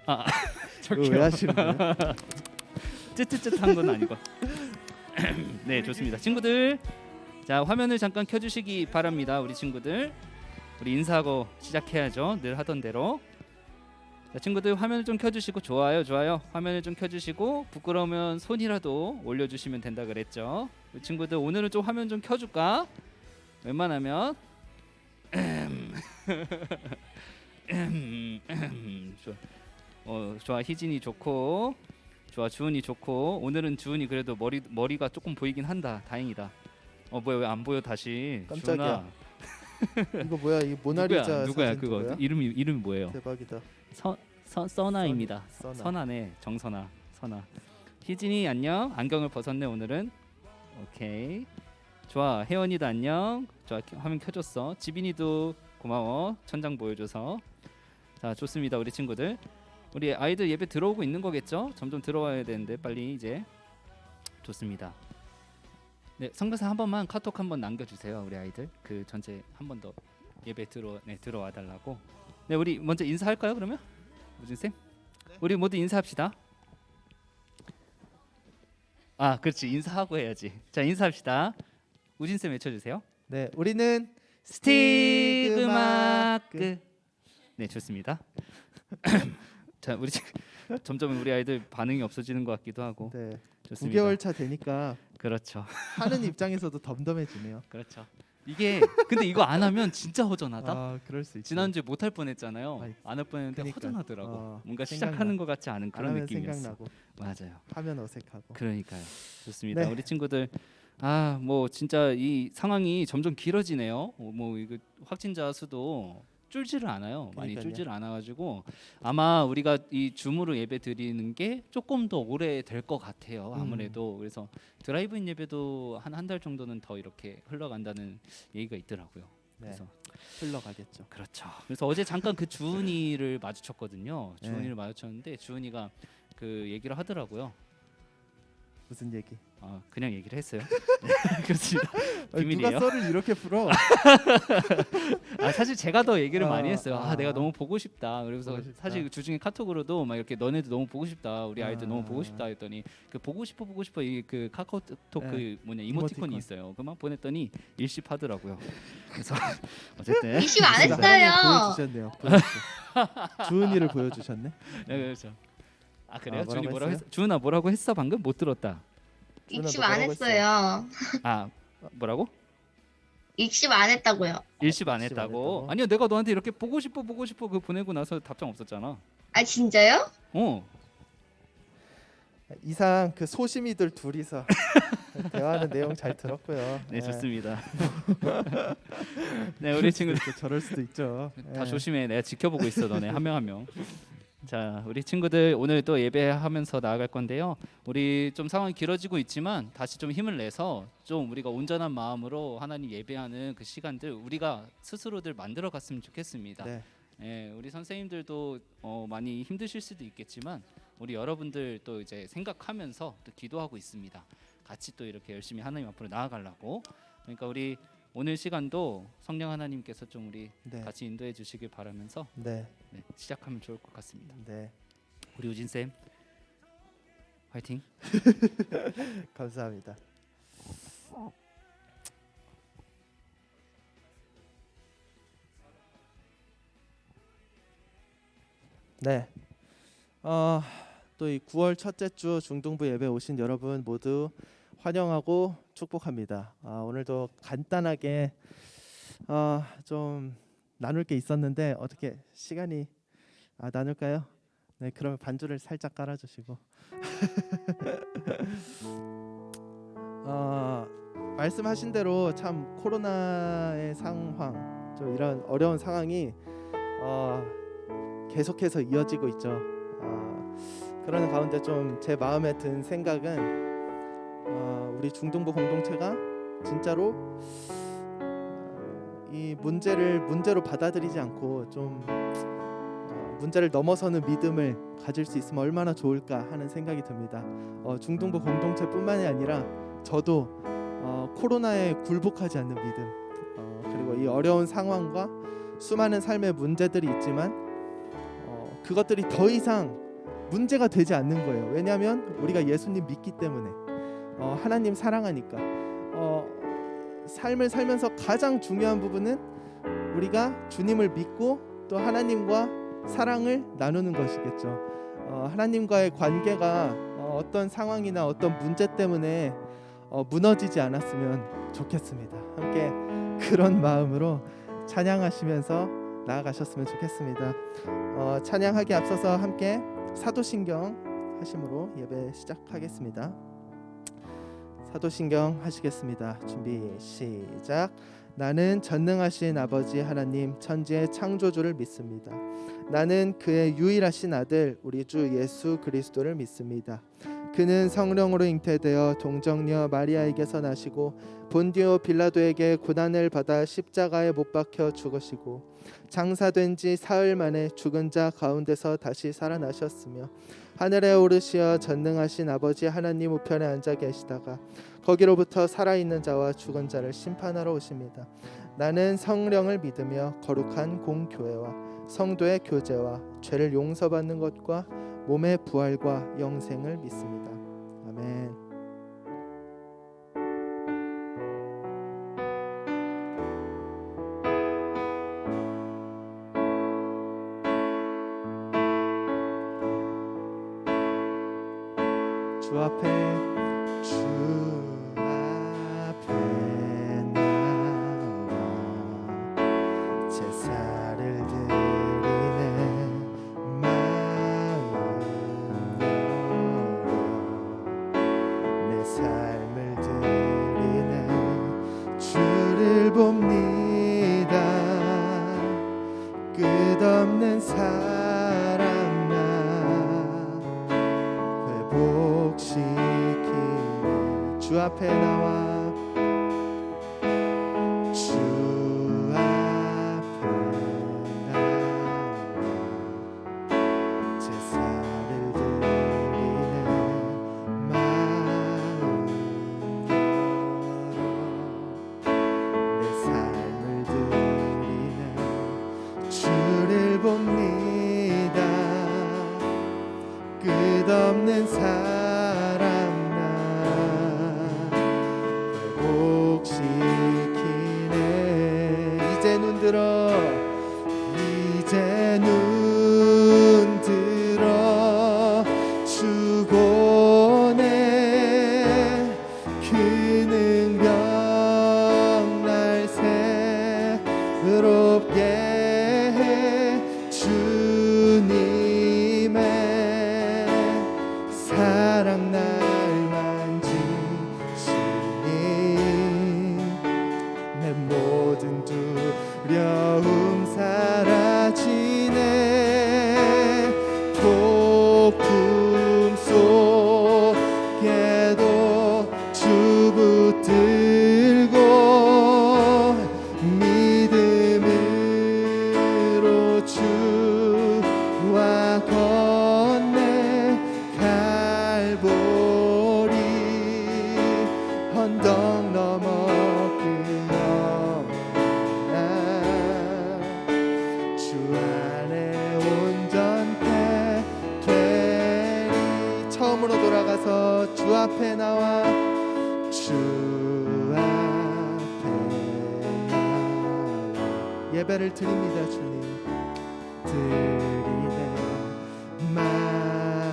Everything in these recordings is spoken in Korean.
아, 왜 하시는 거예요? 쯧쯧쯧한 건 아니고. 네, 좋습니다. 친구들, 자 화면을 잠깐 켜주시기 바랍니다. 우리 친구들, 우리 인사하고 시작해야죠. 늘 하던 대로. 자, 친구들 화면을 좀 켜주시고 좋아요. 화면을 좀 켜주시고 부끄러우면 손이라도 올려주시면 된다 그랬죠. 우리 친구들 오늘은 좀 화면 좀 켜줄까? 웬만하면. 좋아. 좋아. 희진이 좋고, 좋아. 주은이 좋고. 오늘은 주은이 그래도 머리가 조금 보이긴 한다. 다행이다. 뭐야 왜 안 보여 다시? 깜짝이야. 주은아. 이거 뭐야? 이 모나리자 누구야 사진 그거? 누구야? 이름이 뭐예요? 대박이다. 선아입니다. 써나. 선아네. 정선아. 선아. 희진이 안녕. 안경을 벗었네 오늘은. 오케이. 좋아. 혜원이도 안녕. 좋아. 화면 켜줬어. 지빈이도 고마워. 천장 보여줘서. 자 좋습니다. 우리 친구들. 우리 아이들 예배 들어오고 있는 거겠죠? 점점 들어와야 되는데 빨리 이제. 좋습니다. 네, 성교사 한 번만 카톡 한번 남겨주세요. 우리 아이들 그 전체 한 번 더 예배 들어와 달라고. 네, 우리 먼저 인사할까요? 그러면 우진 쌤, 네. 우리 모두 인사합시다. 아, 그렇지. 인사하고 해야지. 자, 인사합시다. 우진 쌤 외쳐주세요. 네, 우리는 스티그마크. 네, 좋습니다. 자, 우리 점점 우리 아이들 반응이 없어지는 것 같기도 하고. 네, 좋습니다. 9개월 차 되니까 그렇죠. 하는 입장에서도 덤덤해지네요. 그렇죠. 이게 근데 이거 안 하면 진짜 허전하다. 아, 그럴 수 있지. 지난주에 못할 뻔했잖아요. 아이, 안 할 뻔했는데 그러니까. 허전하더라고. 뭔가 생각나. 시작하는 것 같지 않은 안 그런 하면 느낌이었어. 생각나고 맞아요. 하면 어색하고. 그러니까요. 좋습니다. 네. 우리 친구들, 뭐 진짜 이 상황이 점점 길어지네요. 뭐 이거 확진자 수도 줄지를 않아요. 많이 그러니까요. 줄지를 않아가지고 아마 우리가 이 줌으로 예배 드리는 게 조금 더 오래 될 것 같아요. 아무래도 그래서 드라이브인 예배도 한 달 정도는 더 이렇게 흘러간다는 얘기가 있더라고요. 네, 그래서 흘러가겠죠. 그렇죠. 그래서 어제 잠깐 그 주은이를 마주쳤거든요. 네. 주은이를 마주쳤는데 주은이가 그 얘기를 하더라고요. 무슨 얘기? 그냥 얘기를 했어요. 그렇습니다. 아니, 비밀이에요. 누가 썰을 이렇게 풀어? 사실 제가 더 얘기를 많이 했어요. 아. 내가 너무 보고 싶다. 그래서 보고 싶다. 사실 주중에 카톡으로도 막 이렇게 너네도 너무 보고 싶다. 우리 아이들 아. 너무 보고 싶다 했더니 그 보고 싶어 이 그 카카오톡 네. 그 이모티콘이 이모티콘. 있어요. 그만 보냈더니 일십하더라고요. 그래서 어쨌든 이슈 안 하나님 했어요. 보여주셨네요. 주은이를 보여주셨네. 네, 그렇죠. 그래요? 뭐라고 주은이 뭐라고 했어요? 했어? 주은아 뭐라고 했어 방금? 못 들었다. 익십 안 했어요. 뭐라고? 익십 안 했다고요. 일십 안 일십 안 했다고? 했다고? 아니요, 내가 너한테 이렇게 보고 싶어 그 보내고 나서 답장 없었잖아. 아 진짜요? 이상 그 소심이들 둘이서 대화하는 내용 잘 들었고요. 네, 좋습니다. 네, 우리 친구 또 저럴 수도 있죠. 다 예. 조심해. 내가 지켜보고 있어. 너네 한 명 한 명. 자, 우리 친구들 오늘 또 예배하면서 나아갈 건데요. 우리 좀 상황이 길어지고 있지만 다시 좀 힘을 내서 좀 우리가 온전한 마음으로 하나님 예배하는 그 시간들 우리가 스스로들 만들어 갔으면 좋겠습니다. 네, 예, 우리 선생님들도 많이 힘드실 수도 있겠지만 우리 여러분들 또 이제 생각하면서 또 기도하고 있습니다. 같이 또 이렇게 열심히 하나님 앞으로 나아가려고. 그러니까 우리 오늘 시간도 성령 하나님께서 좀 우리 네, 같이 인도해 주시길 바라면서 네, 시작하면 좋을 것 같습니다. 네. 우리 우진 쌤, 화이팅. 감사합니다. 네. 또 이 9월 첫째 주 중등부 예배 오신 여러분 모두 환영하고 축복합니다. 오늘도 간단하게 좀 나눌 게 있었는데 어떻게 시간이 나눌까요? 네, 그러면 반주를 살짝 깔아주시고 말씀하신 대로 참 코로나의 상황, 좀 이런 어려운 상황이 계속해서 이어지고 있죠. 그러는 가운데 좀 제 마음에 든 생각은 우리 중등부 공동체가 진짜로 이 문제로 받아들이지 않고 좀 문제를 넘어서는 믿음을 가질 수 있으면 얼마나 좋을까 하는 생각이 듭니다. 중등부 공동체뿐만이 아니라 저도 코로나에 굴복하지 않는 믿음, 그리고 이 어려운 상황과 수많은 삶의 문제들이 있지만 그 그것들이 더 이상 문제가 되지 않는 거예요. 왜냐하면 우리가 예수님 믿기 때문에 하나님 사랑하니까. 삶을 살면서 가장 중요한 부분은 우리가 주님을 믿고 또 하나님과 사랑을 나누는 것이겠죠. 하나님과의 관계가 어떤 상황이나 어떤 문제 때문에 무너지지 않았으면 좋겠습니다. 함께 그런 마음으로 찬양하시면서 나아가셨으면 좋겠습니다. 찬양하기 앞서서 함께 사도신경 하심으로 예배 시작하겠습니다. 사도신경 하시겠습니다. 준비 시작. 나는 전능하신 아버지 하나님 천지의 창조주를 믿습니다. 나는 그의 유일하신 아들 우리 주 예수 그리스도를 믿습니다. 그는 성령으로 잉태되어 동정녀 마리아에게서 나시고 본디오 빌라도에게 고난을 받아 십자가에 못 박혀 죽으시고 장사된 지 사흘 만에 죽은 자 가운데서 다시 살아나셨으며 하늘에 오르시어 전능하신 아버지 하나님 우편에 앉아 계시다가 거기로부터 살아있는 자와 죽은 자를 심판하러 오십니다. 나는 성령을 믿으며 거룩한 공교회와 성도의 교제와 죄를 용서받는 것과 몸의 부활과 영생을 믿습니다. 아멘. 주 앞에 나와 제사를 드리네 마음 내 삶을 드리네 주를 봅니다 끝없는 사랑 회복시키네 주 앞에 나와 주 앞에 나와 제사를 드리네 마음 내 삶을 드리네 주를 봅니다 끝없는 사랑 나 회복시키네 이제 눈 들어 주 보내 그 능력 날 새롭게 해 주님의 사랑 날 만지시니 내 모든 두려움 사라지네 폭풍 속에도 주 붙들고 믿음으로 주와 건네 갈보리 언덕 넘어 주 안에 온전케 되리 처음으로 돌아가서 주 앞에 나와 주 앞에 나와 예배를 드립니다 주님 드리네 마음여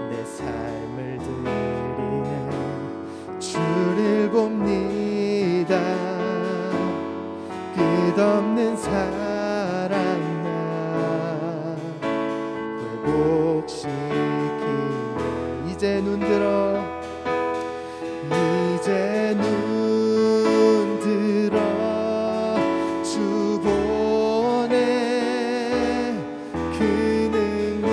내 삶을 드리네 주를 봅니다 끝없는 사랑 나 회복시키네 이제 눈 들어 주 보내 그 능력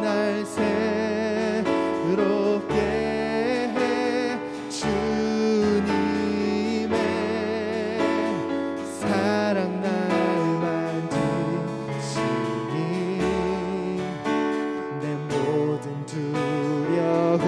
날 새롭게 해 주님의 사랑 날 만지시니 내 모든 두려움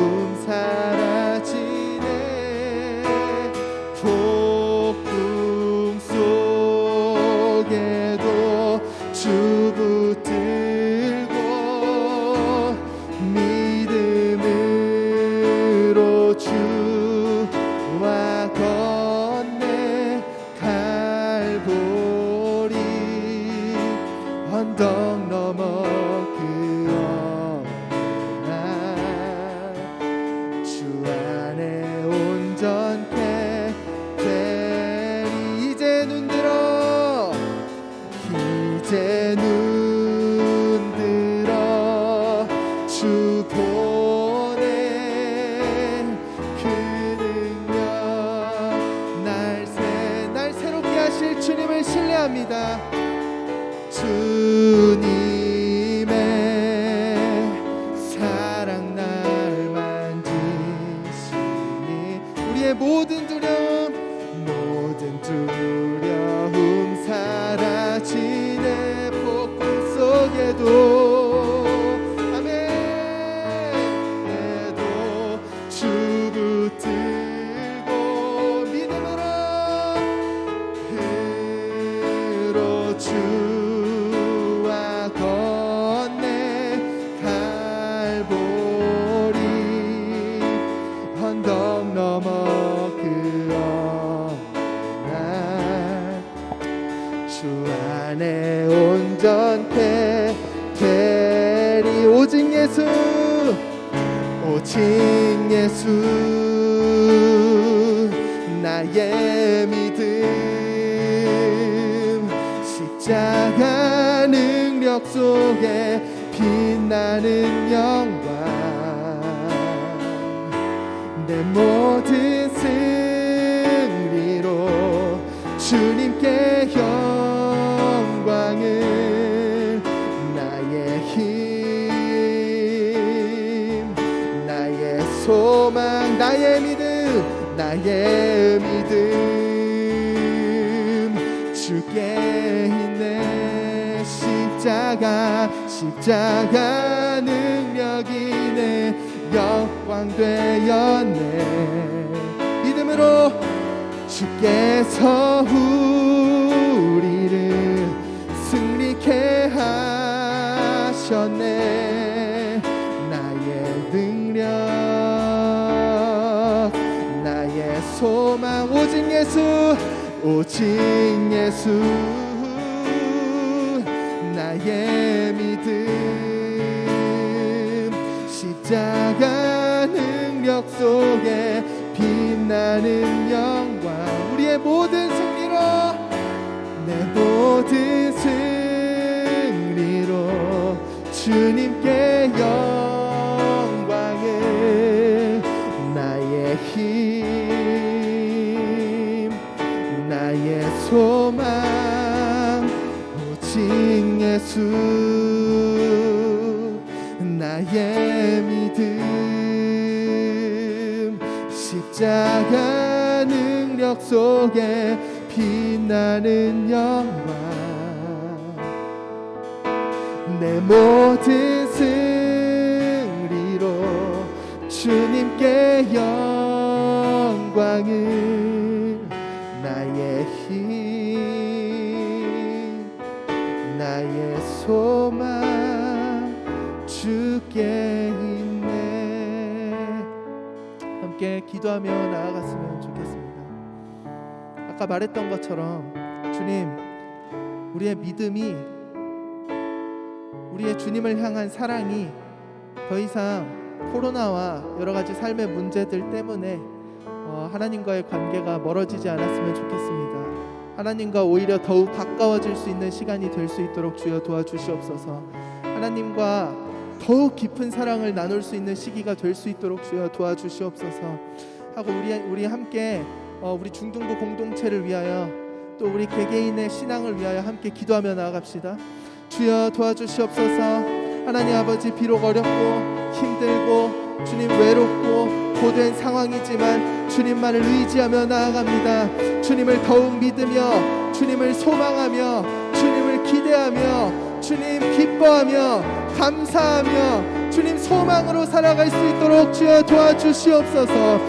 주와 건네 갈보리 언덕 넘어 그 어느 날 주 안에 온전케 되리 오직 예수 나의 믿음 십자가 능력 속에 빛나는 영광 내 모든 승리로 주님께 영광을 나의 힘 나의 소망 나의 믿음 주께 있네 십자가 능력이 내 영광 되었네 믿음으로 주께서 우리를 승리케 하셨네 나의 능력 나의 소망 오직 예수 나의 믿음 십자가 능력 속에 빛나는 영광 우리의 모든 승리로 내 모든 승리로 주님께 영광을 나의 힘 나의 소망 오직 예수 나의 믿음 십자가 능력 속에 빛나는 영광 내 모든 승리로 주님께 영광을 나의 힘 나의 소망 주께 있네 함께 기도하며 나아갔으면 좋겠습니다. 아까 말했던 것처럼 주님 우리의 믿음이 우리의 주님을 향한 사랑이 더 이상 코로나와 여러 가지 삶의 문제들 때문에 하나님과의 관계가 멀어지지 않았으면 좋겠습니다. 하나님과 오히려 더욱 가까워질 수 있는 시간이 될 수 있도록 주여 도와주시옵소서. 하나님과 더욱 깊은 사랑을 나눌 수 있는 시기가 될 수 있도록 주여 도와주시옵소서 하고 우리 함께 우리 중등부 공동체를 위하여 또 우리 개개인의 신앙을 위하여 함께 기도하며 나아갑시다. 주여 도와주시옵소서. 하나님 아버지 비록 어렵고 힘들고 주님 외롭고 고된 상황이지만 주님만을 의지하며 나아갑니다. 주님을 더욱 믿으며 주님을 소망하며 주님을 기대하며 주님 기뻐하며 감사하며 주님 소망으로 살아갈 수 있도록 주여 도와주시옵소서.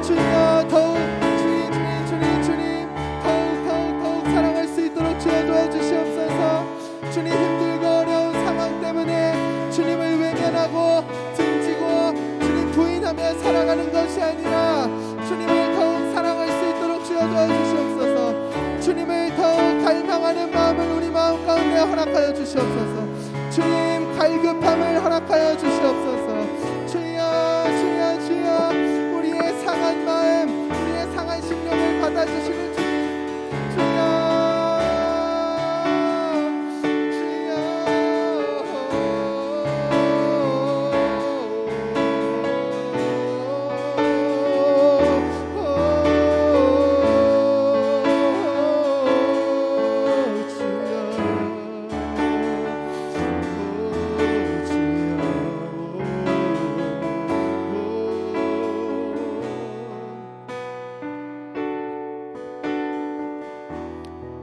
주여 더욱 주님 더욱 사랑할 수 있도록 주여 도와주시옵소서. 주님 힘들고 어려운 상황 때문에 주님을 외면하고 등지고 주님 부인하며 살아가는 것이 아니라 주님을 더욱 사랑할 수 있도록 주여 도와주시옵소서. 주님을 더욱 갈망하는 마음을 우리 마음 가운데 허락하여 주시옵소서. 주님 갈급함을 허락하여 주시옵소서. 주여 우리의 상한 마음 우리의 상한 심령을 받아주시는 주님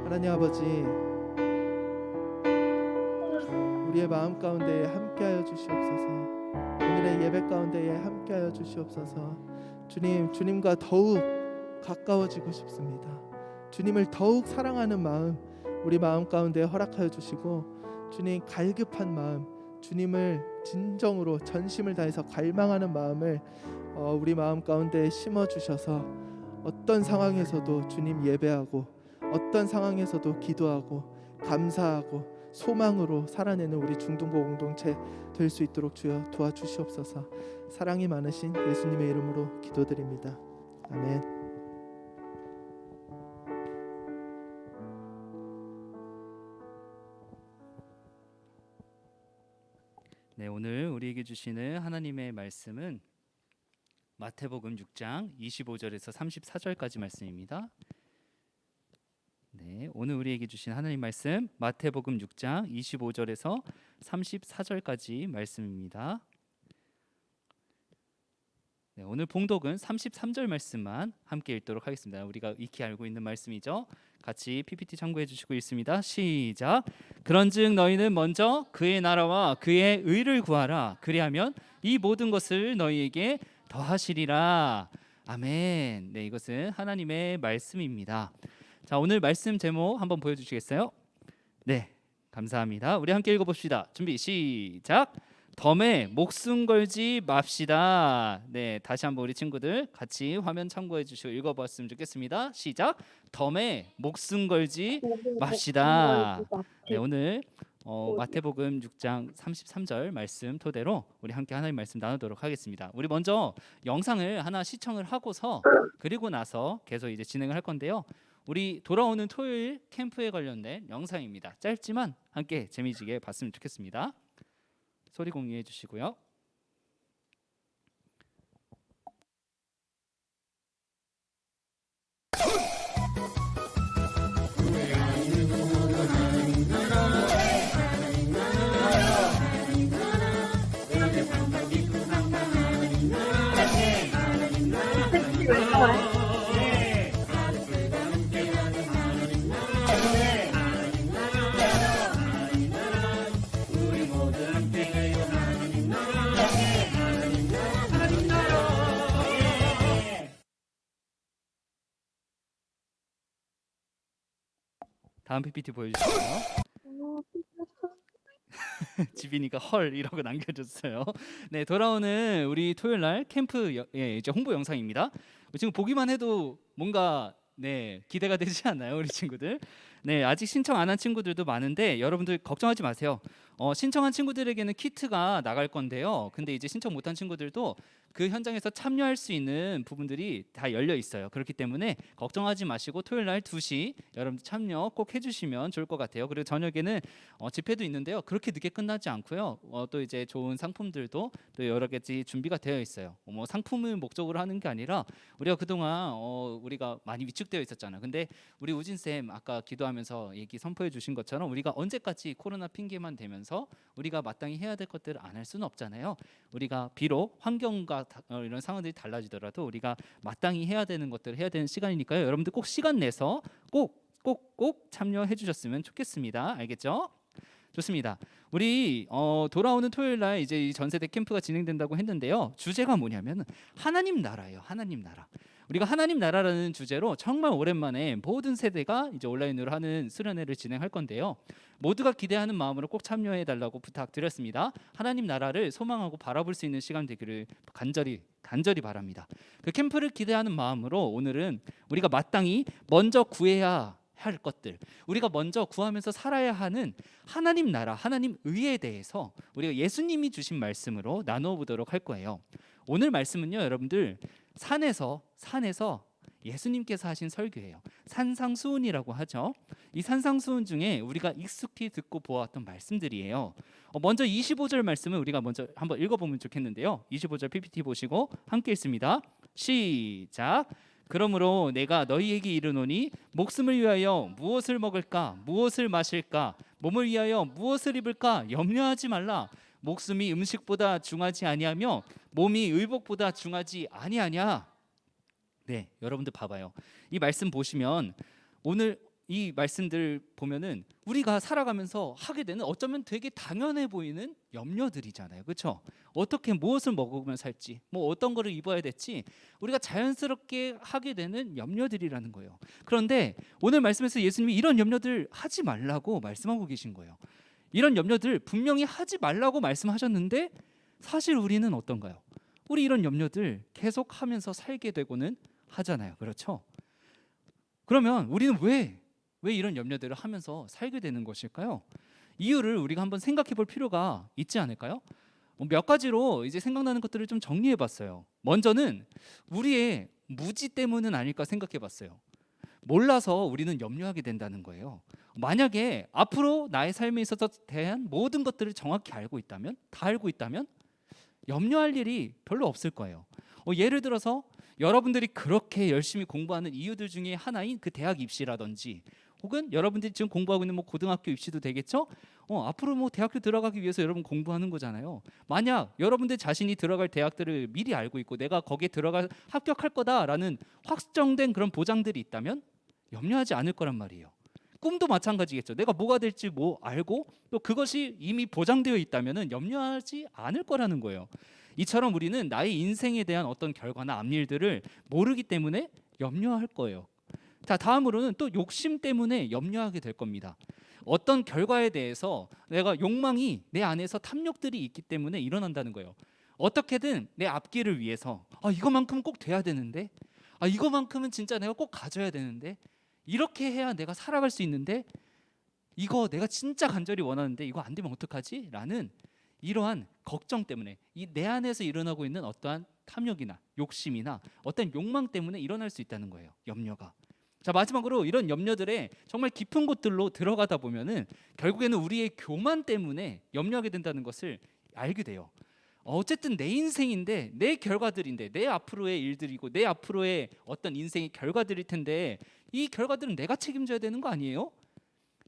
하나님 아버지 우리의 마음 가운데에 함께하여 주시옵소서. 오늘의 예배 가운데에 함께하여 주시옵소서. 주님과 더욱 가까워지고 싶습니다. 주님을 더욱 사랑하는 마음 우리 마음 가운데 허락하여 주시고, 주님 갈급한 마음, 주님을 진정으로 전심을 다해서 갈망하는 마음을 우리 마음 가운데 심어 주셔서 어떤 상황에서도 주님 예배하고, 어떤 상황에서도 기도하고 감사하고 소망으로 살아내는 우리 중동부 공동체 될 수 있도록 주여 도와주시옵소서. 사랑이 많으신 예수님의 이름으로 기도드립니다. 아멘. 네, 오늘 우리에게 주시는 하나님의 말씀은 마태복음 6장 25절에서 34절까지 말씀입니다. 네, 오늘 우리에게 주신 하나님 말씀 마태복음 6장 25절에서 34절까지 말씀입니다. 네, 오늘 봉독은 33절 말씀만 함께 읽도록 하겠습니다. 우리가 익히 알고 있는 말씀이죠. 같이 PPT 참고해 주시고 있습니다. 시작. 그런즉 너희는 먼저 그의 나라와 그의 의를 구하라. 그리하면 이 모든 것을 너희에게 더하시리라. 아멘. 네, 이것은 하나님의 말씀입니다. 자, 오늘 말씀 제목 한번 보여주시겠어요? 네, 감사합니다. 우리 함께 읽어봅시다. 준비 시작. 덤에 목숨 걸지 맙시다. 네, 다시 한번 우리 친구들 같이 화면 참고해 주시고 읽어봤으면 좋겠습니다. 시작. 덤에 목숨 걸지 맙시다. 네, 오늘 마태복음 6장 33절 말씀 토대로 우리 함께 하나님 말씀 나누도록 하겠습니다. 우리 먼저 영상을 하나 시청을 하고서 그리고 나서 계속 이제 진행을 할 건데요. 우리 돌아오는 토요일 캠프에 관련된 영상입니다. 짧지만 함께 재미지게 봤으면 좋겠습니다. 소리 공유해 주시고요. 다음 PPT 보여주시고요. 지빈이가 헐 이러고 남겨줬어요. 네, 돌아오는 우리 토요일 날 캠프 이제 홍보 영상입니다. 지금 보기만 해도 뭔가 기대가 되지 않나요, 우리 친구들? 네, 아직 신청 안 한 친구들도 많은데 여러분들 걱정하지 마세요. 신청한 친구들에게는 키트가 나갈 건데요. 근데 이제 신청 못한 친구들도 그 현장에서 참여할 수 있는 부분들이 다 열려 있어요. 그렇기 때문에 걱정하지 마시고 토요일 날 2시 여러분들 참여 꼭 해주시면 좋을 것 같아요. 그리고 저녁에는 집회도 있는데요. 그렇게 늦게 끝나지 않고요. 또 이제 좋은 상품들도 또 여러 가지 준비가 되어 있어요. 뭐 상품을 목적으로 하는 게 아니라 우리가 그동안 우리가 많이 위축되어 있었잖아요. 근데 우리 우진 쌤 아까 기도하면서 얘기 선포해 주신 것처럼 우리가 언제까지 코로나 핑계만 대면서 우리가 마땅히 해야 될 것들을 안 할 수는 없잖아요. 우리가 비록 환경과 이런 상황들이 달라지더라도 우리가 마땅히 해야 되는 것들을 해야 되는 시간이니까요. 여러분들 꼭 시간 내서 꼭 참여해 주셨으면 좋겠습니다. 알겠죠? 좋습니다. 우리 돌아오는 토요일 날 이제 이 전세대 캠프가 진행된다고 했는데요. 주제가 뭐냐면 하나님 나라예요. 하나님 나라. 우리가 하나님 나라라는 주제로 정말 오랜만에 모든 세대가 이제 온라인으로 하는 수련회를 진행할 건데요. 모두가 기대하는 마음으로 꼭 참여해 달라고 부탁드렸습니다. 하나님 나라를 소망하고 바라볼 수 있는 시간 되기를 간절히 바랍니다. 그 캠프를 기대하는 마음으로 오늘은 우리가 마땅히 먼저 구해야 할 것들, 우리가 먼저 구하면서 살아야 하는 하나님 나라, 하나님 의에 대해서 우리가 예수님이 주신 말씀으로 나누어 보도록 할 거예요. 오늘 말씀은요, 여러분들 산에서 예수님께서 하신 설교예요. 산상수훈이라고 하죠. 이 산상수훈 중에 우리가 익숙히 듣고 보았던 말씀들이에요. 먼저 25절 말씀을 우리가 먼저 한번 읽어보면 좋겠는데요. 25절 PPT 보시고 함께 읽습니다. 시작. 그러므로 내가 너희에게 이르노니 목숨을 위하여 무엇을 먹을까 무엇을 마실까 몸을 위하여 무엇을 입을까 염려하지 말라. 목숨이 음식보다 중하지 아니하며 몸이 의복보다 중하지 아니하냐. 네, 여러분들 봐봐요. 이 말씀 보시면 오늘 이 말씀들 보면은 우리가 살아가면서 하게 되는 어쩌면 되게 당연해 보이는 염려들이잖아요. 그렇죠? 어떻게 무엇을 먹으면 살지, 뭐 어떤 거를 입어야 될지 우리가 자연스럽게 하게 되는 염려들이라는 거예요. 그런데 오늘 말씀에서 예수님이 이런 염려들 하지 말라고 말씀하고 계신 거예요. 이런 염려들 분명히 하지 말라고 말씀하셨는데 사실 우리는 어떤가요? 우리 이런 염려들 계속 하면서 살게 되고는 하잖아요. 그렇죠? 그러면 우리는 왜 이런 염려들을 하면서 살게 되는 것일까요? 이유를 우리가 한번 생각해 볼 필요가 있지 않을까요? 몇 가지로 이제 생각나는 것들을 좀 정리해 봤어요. 먼저는 우리의 무지 때문은 아닐까 생각해 봤어요. 몰라서 우리는 염려하게 된다는 거예요. 만약에 앞으로 나의 삶에 있어서 대한 모든 것들을 정확히 알고 있다면, 다 알고 있다면 염려할 일이 별로 없을 거예요. 예를 들어서 여러분들이 그렇게 열심히 공부하는 이유들 중에 하나인 그 대학 입시라든지, 혹은 여러분들이 지금 공부하고 있는 뭐 고등학교 입시도 되겠죠? 앞으로 뭐 대학교 들어가기 위해서 여러분 공부하는 거잖아요. 만약 여러분들 자신이 들어갈 대학들을 미리 알고 있고 내가 거기에 들어가 합격할 거다라는 확정된 그런 보장들이 있다면 염려하지 않을 거란 말이에요. 꿈도 마찬가지겠죠. 내가 뭐가 될지 뭐 알고 또 그것이 이미 보장되어 있다면 염려하지 않을 거라는 거예요. 이처럼 우리는 나의 인생에 대한 어떤 결과나 앞일들을 모르기 때문에 염려할 거예요. 자, 다음으로는 또 욕심 때문에 염려하게 될 겁니다. 어떤 결과에 대해서 내가 욕망이 내 안에서 탐욕들이 있기 때문에 일어난다는 거예요. 어떻게든 내 앞길을 위해서 이거만큼은 꼭 돼야 되는데, 이거만큼은 진짜 내가 꼭 가져야 되는데, 이렇게 해야 내가 살아갈 수 있는데, 이거 내가 진짜 간절히 원하는데 이거 안 되면 어떡하지? 라는 이러한 걱정 때문에 이 내 안에서 일어나고 있는 어떠한 탐욕이나 욕심이나 어떤 욕망 때문에 일어날 수 있다는 거예요. 염려가. 자, 마지막으로 이런 염려들의 정말 깊은 곳들로 들어가다 보면은 결국에는 우리의 교만 때문에 염려하게 된다는 것을 알게 돼요. 어쨌든 내 인생인데, 내 결과들인데, 내 앞으로의 일들이고 내 앞으로의 어떤 인생의 결과들일 텐데 이 결과들은 내가 책임져야 되는 거 아니에요?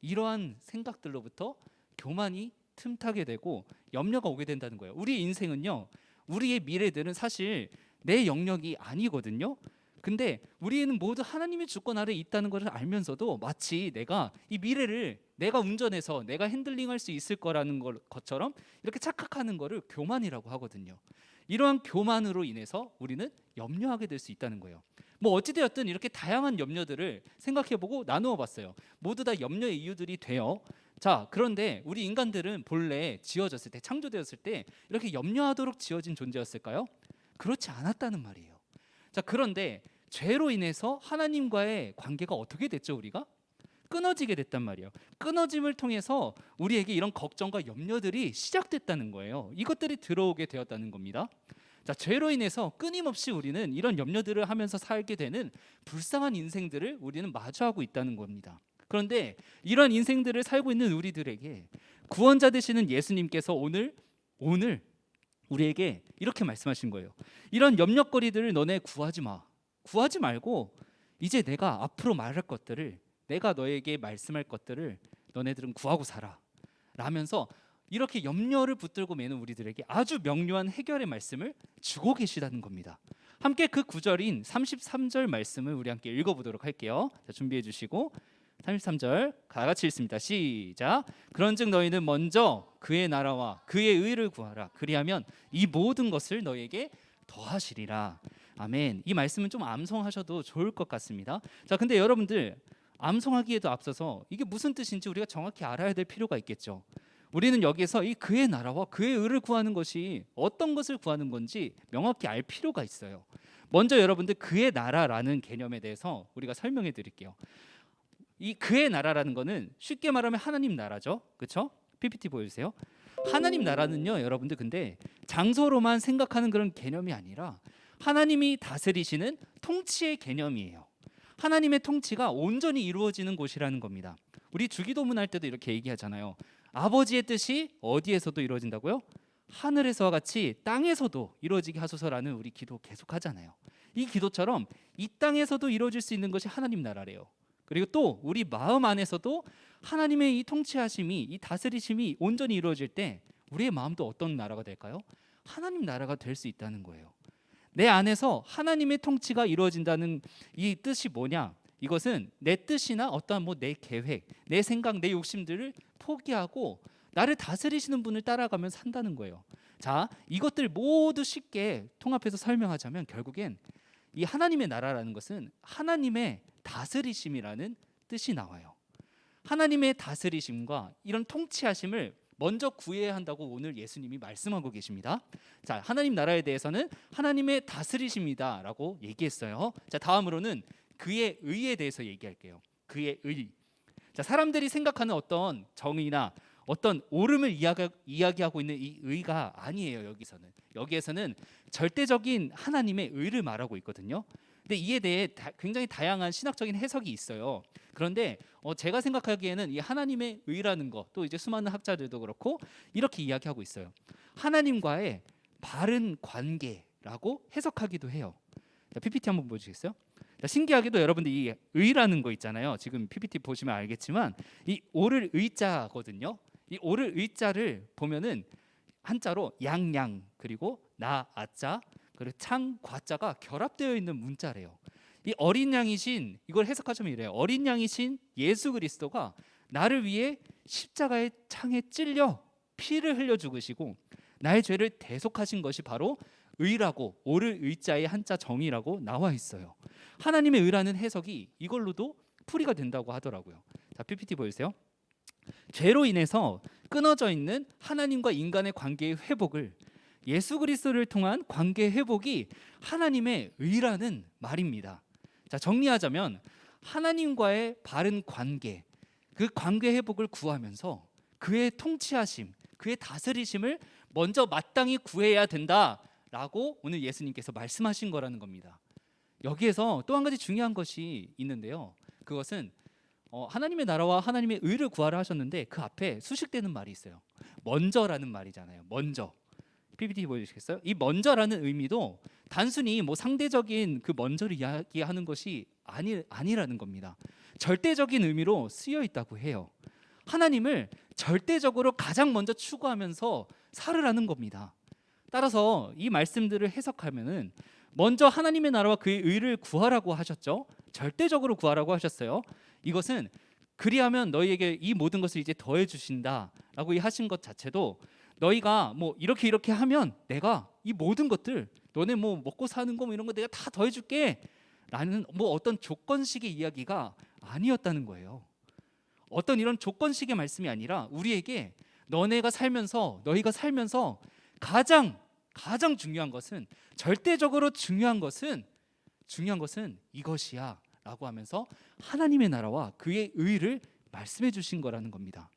이러한 생각들로부터 교만이 틈타게 되고 염려가 오게 된다는 거예요. 우리 인생은요, 우리의 미래들은 사실 내 영역이 아니거든요. 근데 우리는 모두 하나님의 주권 아래 있다는 것을 알면서도 마치 내가 이 미래를 내가 운전해서 내가 핸들링할 수 있을 거라는 것처럼 이렇게 착각하는 거를 교만이라고 하거든요. 이러한 교만으로 인해서 우리는 염려하게 될 수 있다는 거예요. 뭐 어찌되었든 이렇게 다양한 염려들을 생각해보고 나누어 봤어요. 모두 다 염려의 이유들이 돼요. 자, 그런데 우리 인간들은 본래 지어졌을 때, 창조되었을 때 이렇게 염려하도록 지어진 존재였을까요? 그렇지 않았다는 말이에요. 자, 그런데 죄로 인해서 하나님과의 관계가 어떻게 됐죠? 우리가 끊어지게 됐단 말이에요. 끊어짐을 통해서 우리에게 이런 걱정과 염려들이 시작됐다는 거예요. 이것들이 들어오게 되었다는 겁니다. 자, 죄로 인해서 끊임없이 우리는 이런 염려들을 하면서 살게 되는 불쌍한 인생들을 우리는 마주하고 있다는 겁니다. 그런데 이런 인생들을 살고 있는 우리들에게 구원자 되시는 예수님께서 오늘 우리에게 이렇게 말씀하신 거예요. 이런 염려거리들을 너네 구하지 마. 구하지 말고 이제 내가 앞으로 말할 것들을, 내가 너에게 말씀할 것들을 너네들은 구하고 살아 라면서 이렇게 염려를 붙들고 매는 우리들에게 아주 명료한 해결의 말씀을 주고 계시다는 겁니다. 함께 그 구절인 33절 말씀을 우리 함께 읽어보도록 할게요. 자, 준비해 주시고 33절 다 같이 읽습니다. 시작. 그런즉 너희는 먼저 그의 나라와 그의 의를 구하라. 그리하면 이 모든 것을 너희에게 더하시리라. 아멘. 이 말씀은 좀 암송하셔도 좋을 것 같습니다. 자, 근데 여러분들 암송하기에도 앞서서 이게 무슨 뜻인지 우리가 정확히 알아야 될 필요가 있겠죠. 우리는 여기에서 이 그의 나라와 그의 의를 구하는 것이 어떤 것을 구하는 건지 명확히 알 필요가 있어요. 먼저 여러분들 그의 나라라는 개념에 대해서 우리가 설명해 드릴게요. 이 그의 나라라는 거는 쉽게 말하면 하나님 나라죠. 그렇죠? PPT 보여주세요. 하나님 나라는요, 여러분들 근데 장소로만 생각하는 그런 개념이 아니라 하나님이 다스리시는 통치의 개념이에요. 하나님의 통치가 온전히 이루어지는 곳이라는 겁니다. 우리 주기도문 할 때도 이렇게 얘기하잖아요. 아버지의 뜻이 어디에서도 이루어진다고요? 하늘에서와 같이 땅에서도 이루어지게 하소서라는 우리 기도 계속 하잖아요. 이 기도처럼 이 땅에서도 이루어질 수 있는 것이 하나님 나라래요. 그리고 또 우리 마음 안에서도 하나님의 이 통치하심이, 이 다스리심이 온전히 이루어질 때 우리의 마음도 어떤 나라가 될까요? 하나님 나라가 될 수 있다는 거예요. 내 안에서 하나님의 통치가 이루어진다는 이 뜻이 뭐냐? 이것은 내 뜻이나 어떠한 뭐 내 계획, 내 생각, 내 욕심들을 포기하고 나를 다스리시는 분을 따라가면 산다는 거예요. 자, 이것들 모두 쉽게 통합해서 설명하자면 결국엔 이 하나님의 나라라는 것은 하나님의 다스리심이라는 뜻이 나와요. 하나님의 다스리심과 이런 통치하심을 먼저 구해야 한다고 오늘 예수님이 말씀하고 계십니다. 자, 하나님 나라에 대해서는 하나님의 다스리심이다라고 얘기했어요. 자, 다음으로는 그의 의에 대해서 얘기할게요. 그의 의. 자, 사람들이 생각하는 어떤 정의나 어떤 옳음을 이야기하고 있는 이 의가 아니에요. 여기에서는 절대적인 하나님의 의를 말하고 있거든요. 근데 이에 대해 굉장히 다양한 신학적인 해석이 있어요. 그런데 제가 생각하기에는 이 하나님의 의라는 것, 또 이제 수많은 학자들도 그렇고 이렇게 이야기하고 있어요. 하나님과의 바른 관계라고 해석하기도 해요. 자, PPT 한번 보여주시겠어요? 자, 신기하게도 여러분들 이 의라는 거 있잖아요. 지금 PPT 보시면 알겠지만 이 오를 의자거든요. 이 오를 의자를 보면은 한자로 양양 그리고 나 아자 그리고 창 과자가 결합되어 있는 문자래요. 이 어린 양이신, 이걸 해석하자면 이래요. 어린 양이신 예수 그리스도가 나를 위해 십자가의 창에 찔려 피를 흘려 죽으시고 나의 죄를 대속하신 것이 바로 의라고, 오를 의자의 한자 정의라고 나와 있어요. 하나님의 의라는 해석이 이걸로도 풀이가 된다고 하더라고요. 자, PPT 보여주세요. 죄로 인해서 끊어져 있는 하나님과 인간의 관계의 회복을, 예수 그리스도를 통한 관계 회복이 하나님의 의라는 말입니다. 자, 정리하자면 하나님과의 바른 관계, 그 관계 회복을 구하면서 그의 통치하심, 그의 다스리심을 먼저 마땅히 구해야 된다라고 오늘 예수님께서 말씀하신 거라는 겁니다. 여기에서 또 한 가지 중요한 것이 있는데요. 그것은 하나님의 나라와 하나님의 의를 구하라 하셨는데 그 앞에 수식되는 말이 있어요. 먼저라는 말이잖아요. 먼저. PPT 보여주시겠어요? 이 먼저라는 의미도 단순히 뭐 상대적인 그 먼저를 이야기하는 것이 아니라는 겁니다. 절대적인 의미로 쓰여 있다고 해요. 하나님을 절대적으로 가장 먼저 추구하면서 살으라는 겁니다. 따라서 이 말씀들을 해석하면은 먼저 하나님의 나라와 그의 의를 구하라고 하셨죠. 절대적으로 구하라고 하셨어요. 이것은 그리하면 너희에게 이 모든 것을 이제 더해 주신다라고 하신 것 자체도 너희가 뭐 이렇게 하면 내가 이 모든 것들 너네 뭐 먹고 사는 거 뭐 이런 거 내가 다 더해 줄게 라는 뭐 어떤 조건식의 이야기가 아니었다는 거예요. 어떤 이런 조건식의 말씀이 아니라 우리에게 너희가 살면서 가장 중요한 것은, 절대적으로 중요한 것은 이것이야 라고 하면서 하나님의 나라와 그의 의를 말씀해 주신 거라는 겁니다.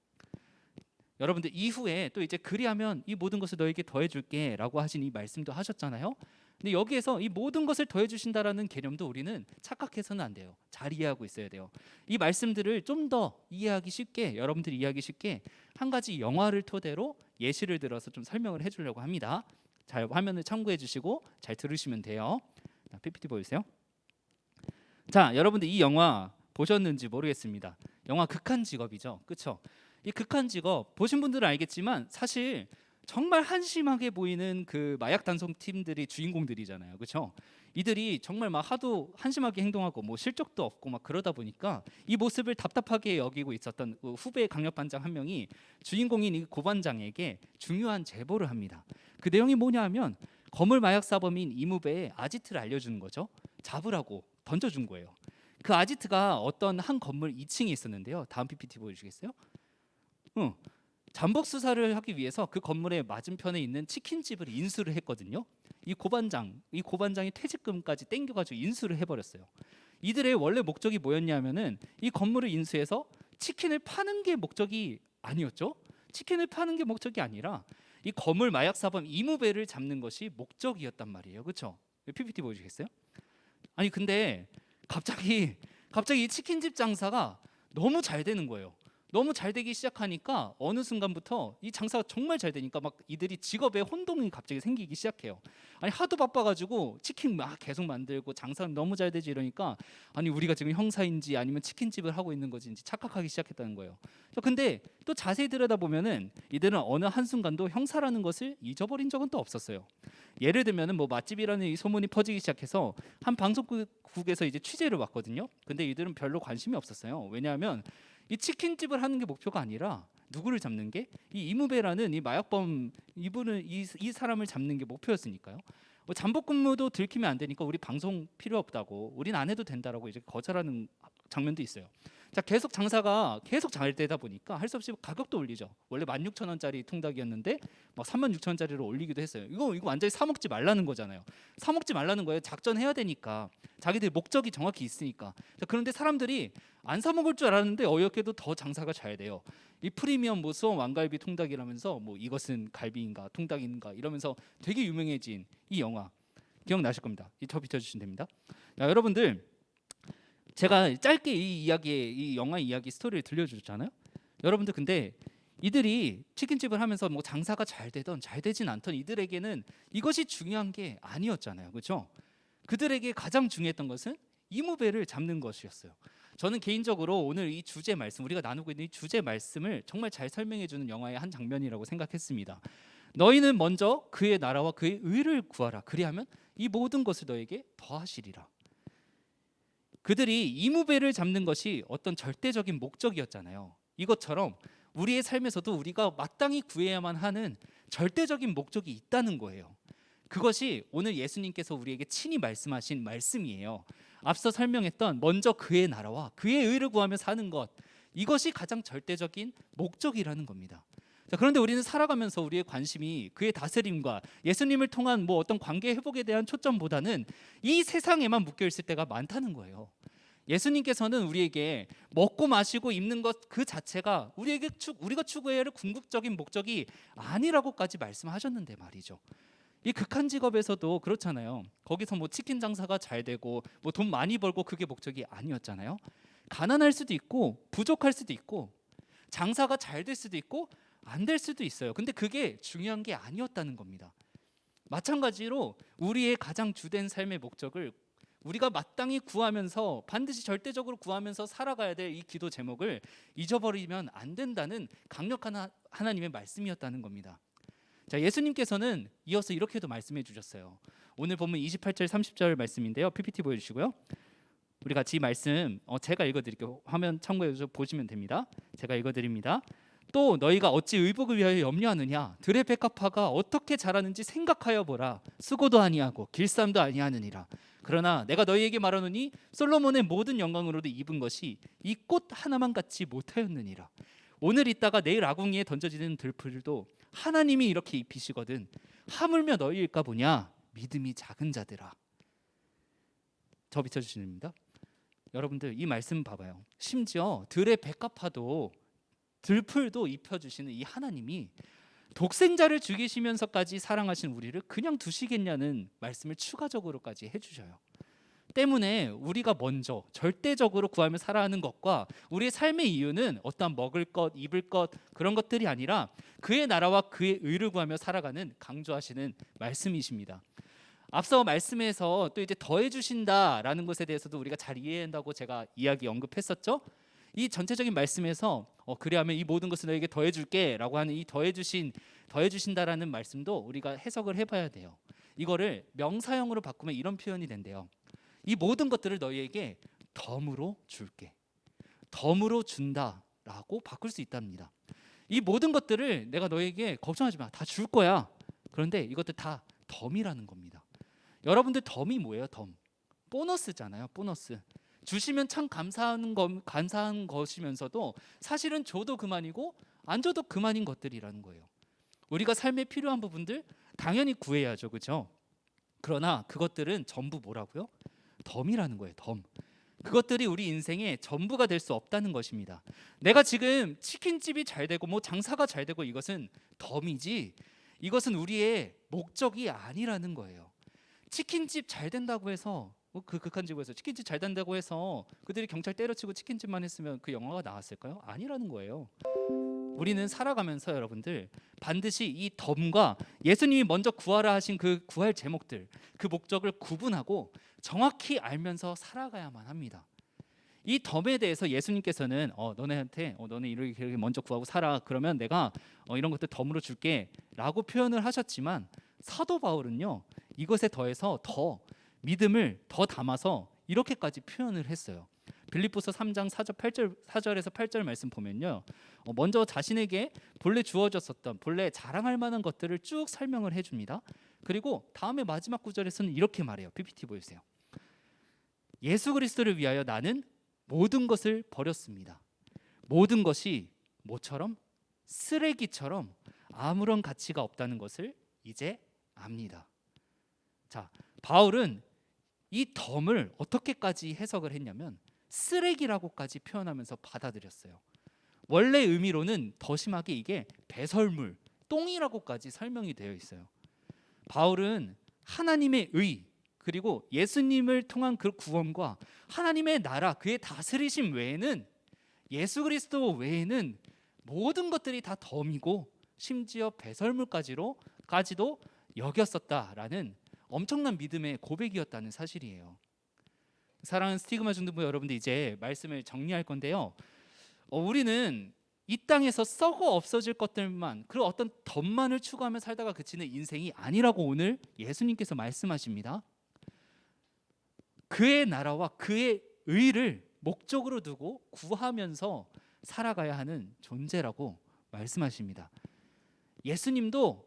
여러분들 이후에 또 이제 그리하면 이 모든 것을 너에게 더해 줄게 라고 하신 이 말씀도 하셨잖아요. 근데 여기에서 이 모든 것을 더해 주신다라는 개념도 우리는 착각해서는 안 돼요. 잘 이해하고 있어야 돼요. 이 말씀들을 좀 더 이해하기 쉽게, 여러분들이 이해하기 쉽게 한 가지 영화를 토대로 예시를 들어서 좀 설명을 해주려고 합니다. 잘 화면을 참고해 주시고 잘 들으시면 돼요. PPT 보여주세요. 자, 여러분들 이 영화 보셨는지 모르겠습니다. 영화 극한 직업이죠, 그렇죠? 이 극한 직업 보신 분들은 알겠지만 사실 정말 한심하게 보이는 그 마약 단속 팀들이 주인공들이잖아요, 그렇죠? 이들이 정말 막 하도 한심하게 행동하고 뭐 실적도 없고 막 그러다 보니까 이 모습을 답답하게 여기고 있었던 그 후배 강력반장 한 명이 주인공인 이 고반장에게 중요한 제보를 합니다. 그 내용이 뭐냐하면 거물 마약 사범인 이무배의 아지트를 알려주는 거죠. 잡으라고 던져준 거예요. 그 아지트가 어떤 한 건물 2층에 있었는데요. 다음 PPT 보여주시겠어요? 잠복 수사를 하기 위해서 그 건물의 맞은편에 있는 치킨집을 인수를 했거든요. 이 고반장이 퇴직금까지 땡겨가지고 인수를 해버렸어요. 이들의 원래 목적이 뭐였냐면은 이 건물을 인수해서 치킨을 파는 게 목적이 아니었죠. 치킨을 파는 게 목적이 아니라 이 거물 마약 사범 이무배를 잡는 것이 목적이었단 말이에요, 그렇죠? PPT 보여주시겠어요? 아니 근데 갑자기 이 치킨집 장사가 너무 잘 되는 거예요. 너무 잘 되기 시작하니까 어느 순간부터 이 장사가 정말 잘 되니까 막 이들이 직업에 혼동이 갑자기 생기기 시작해요. 아니 하도 바빠가지고 치킨 막 계속 만들고 장사는 너무 잘 되지 이러니까 아니 우리가 지금 형사인지 아니면 치킨집을 하고 있는 것인지 착각하기 시작했다는 거예요. 근데 또 자세히 들여다보면은 이들은 어느 한순간도 형사라는 것을 잊어버린 적은 또 없었어요. 예를 들면은 뭐 맛집이라는 이 소문이 퍼지기 시작해서 한 방송국에서 이제 취재를 왔거든요. 근데 이들은 별로 관심이 없었어요. 왜냐하면 이 치킨집을 하는 게 목표가 아니라 누구를 잡는 게 이 이무배라는 이 마약범 이분을 이 사람을 잡는 게 목표였으니까요. 뭐 잠복 근무도 들키면 안 되니까 우리 방송 필요 없다고 우린 안 해도 된다라고 이제 거절하는 장면도 있어요. 자 계속 장사가 계속 잘 되다 보니까 할 수 없이 가격도 올리죠. 원래 16,000원짜리 통닭이었는데 막 36,000원짜리로 올리기도 했어요. 이거 완전히 사 먹지 말라는 거잖아요. 사 먹지 말라는 거예요. 작전해야 되니까 자기들 목적이 정확히 있으니까. 자, 그런데 사람들이 안 사 먹을 줄 알았는데 어이없게도 더 장사가 잘 돼요. 이 프리미엄 뭐 수원 왕갈비 통닭이라면서 뭐 이것은 갈비인가 통닭인가 이러면서 되게 유명해진 이 영화 기억나실 겁니다. 저 비춰주시면 됩니다. 야, 여러분들 제가 짧게 이 영화 이야기 스토리를 들려주잖아요. 여러분들 근데 이들이 치킨집을 하면서 뭐 장사가 잘 되던 잘 되진 않던 이들에게는 이것이 중요한 게 아니었잖아요. 그렇죠? 그들에게 가장 중요했던 것은 이무배를 잡는 것이었어요. 저는 개인적으로 오늘 이 주제 말씀 우리가 나누고 있는 이 주제 말씀을 정말 잘 설명해 주는 영화의 한 장면이라고 생각했습니다. 너희는 먼저 그의 나라와 그의 의를 구하라. 그리하면 이 모든 것을 너에게 더하시리라. 그들이 이무배를 잡는 것이 어떤 절대적인 목적이었잖아요. 이것처럼 우리의 삶에서도 우리가 마땅히 구해야만 하는 절대적인 목적이 있다는 거예요. 그것이 오늘 예수님께서 우리에게 친히 말씀하신 말씀이에요. 앞서 설명했던 먼저 그의 나라와 그의 의를 구하며 사는 것, 이것이 가장 절대적인 목적이라는 겁니다. 자, 그런데 우리는 살아가면서 우리의 관심이 그의 다스림과 예수님을 통한 뭐 어떤 관계 회복에 대한 초점보다는 이 세상에만 묶여 있을 때가 많다는 거예요. 예수님께서는 우리에게 먹고 마시고 입는 것 그 자체가 우리가 추구해야 할 궁극적인 목적이 아니라고까지 말씀하셨는데 말이죠. 이 극한 직업에서도 그렇잖아요. 거기서 뭐 치킨 장사가 잘 되고 뭐 돈 많이 벌고 그게 목적이 아니었잖아요. 가난할 수도 있고 부족할 수도 있고 장사가 잘 될 수도 있고 안 될 수도 있어요. 근데 그게 중요한 게 아니었다는 겁니다. 마찬가지로 우리의 가장 주된 삶의 목적을 우리가 마땅히 구하면서 반드시 절대적으로 구하면서 살아가야 될 이 기도 제목을 잊어버리면 안 된다는 강력한 하나님의 말씀이었다는 겁니다. 자, 예수님께서는 이어서 이렇게도 말씀해 주셨어요. 오늘 보면 28절 30절 말씀인데요. PPT 보여주시고요. 우리 같이 이 말씀 제가 읽어드릴게요. 화면 참고해서 보시면 됩니다. 제가 읽어드립니다. 또 너희가 어찌 의복을 위하여 염려하느냐? 들의 백합화가 어떻게 자라는지 생각하여 보라. 수고도 아니하고 길쌈도 아니하느니라. 그러나 내가 너희에게 말하노니 솔로몬의 모든 영광으로도 입은 것이 이 꽃 하나만 같지 못하였느니라. 오늘 있다가 내일 아궁이에 던져지는 들풀도 하나님이 이렇게 입히시거든 하물며 너희일까 보냐? 믿음이 작은 자들아. 저 비춰주십니다. 여러분들 이 말씀 봐봐요. 심지어 들의 백합화도 들풀도 입혀주시는 이 하나님이 독생자를 죽이시면서까지 사랑하신 우리를 그냥 두시겠냐는 말씀을 추가적으로까지 해주셔요. 때문에 우리가 먼저 절대적으로 구하며 살아가는 것과 우리의 삶의 이유는 어떠한 먹을 것, 입을 것 그런 것들이 아니라 그의 나라와 그의 의를 구하며 살아가는 강조하시는 말씀이십니다. 앞서 말씀에서 또 이제 더해 주신다라는 것에 대해서도 우리가 잘 이해해야 한다고 제가 이야기 언급했었죠. 이 전체적인 말씀에서 그리하면 이 모든 것을 너에게 더해 줄게라고 하는 이 더해 주신다라는 말씀도 우리가 해석을 해봐야 돼요. 이거를 명사형으로 바꾸면 이런 표현이 된대요. 이 모든 것들을 너희에게 덤으로 줄게. 덤으로 준다라고 바꿀 수 있답니다. 이 모든 것들을 내가 너에게 걱정하지 마. 다 줄 거야. 그런데 이것들 다 덤이라는 겁니다. 여러분들 덤이 뭐예요? 덤. 보너스잖아요. 보너스. 주시면 참 감사한 것이면서도 사실은 줘도 그만이고 안 줘도 그만인 것들이라는 거예요. 우리가 삶에 필요한 부분들 당연히 구해야죠. 그렇죠? 그러나 그것들은 전부 뭐라고요? 덤이라는 거예요. 덤. 그것들이 우리 인생의 전부가 될 수 없다는 것입니다. 내가 지금 치킨집이 잘 되고 뭐 장사가 잘 되고 이것은 덤이지 이것은 우리의 목적이 아니라는 거예요. 치킨집 잘 된다고 해서 그 극한 지구에서 치킨집 잘 단다고 해서 그들이 경찰 때려치고 치킨집만 했으면 그 영화가 나왔을까요? 아니라는 거예요. 우리는 살아가면서 여러분들 반드시 이 덤과 예수님이 먼저 구하라 하신 그 구할 제목들, 그 목적을 구분하고 정확히 알면서 살아가야만 합니다. 이 덤에 대해서 예수님께서는 너네한테 너네 이렇게 먼저 구하고 살아, 그러면 내가 이런 것들 덤으로 줄게 라고 표현을 하셨지만, 사도 바울은요 이것에 더해서 더 믿음을 더 담아서 이렇게까지 표현을 했어요. 빌립보서 3장 4절에서 8절 말씀 보면요, 먼저 자신에게 본래 주어졌었던 본래 자랑할 만한 것들을 쭉 설명을 해줍니다. 그리고 다음에 마지막 구절에서는 이렇게 말해요. PPT 보여주세요. 예수 그리스도를 위하여 나는 모든 것을 버렸습니다. 모든 것이 뭐처럼? 쓰레기처럼 아무런 가치가 없다는 것을 이제 압니다. 자, 바울은 이 덤을 어떻게까지 해석을 했냐면 쓰레기라고까지 표현하면서 받아들였어요. 원래 의미로는 더 심하게 이게 배설물, 똥이라고까지 설명이 되어 있어요. 바울은 하나님의 의, 그리고 예수님을 통한 그 구원과 하나님의 나라, 그의 다스리심 외에는, 예수 그리스도 외에는 모든 것들이 다 덤이고 심지어 배설물까지도 여겼었다라는 엄청난 믿음의 고백이었다는 사실이에요. 사랑하는 스티그마 중등부 여러분들, 이제 말씀을 정리할 건데요, 우리는 이 땅에서 썩어 없어질 것들만, 그 어떤 덤만을 추구하며 살다가 그치는 인생이 아니라고 오늘 예수님께서 말씀하십니다. 그의 나라와 그의 의를 목적으로 두고 구하면서 살아가야 하는 존재라고 말씀하십니다. 예수님도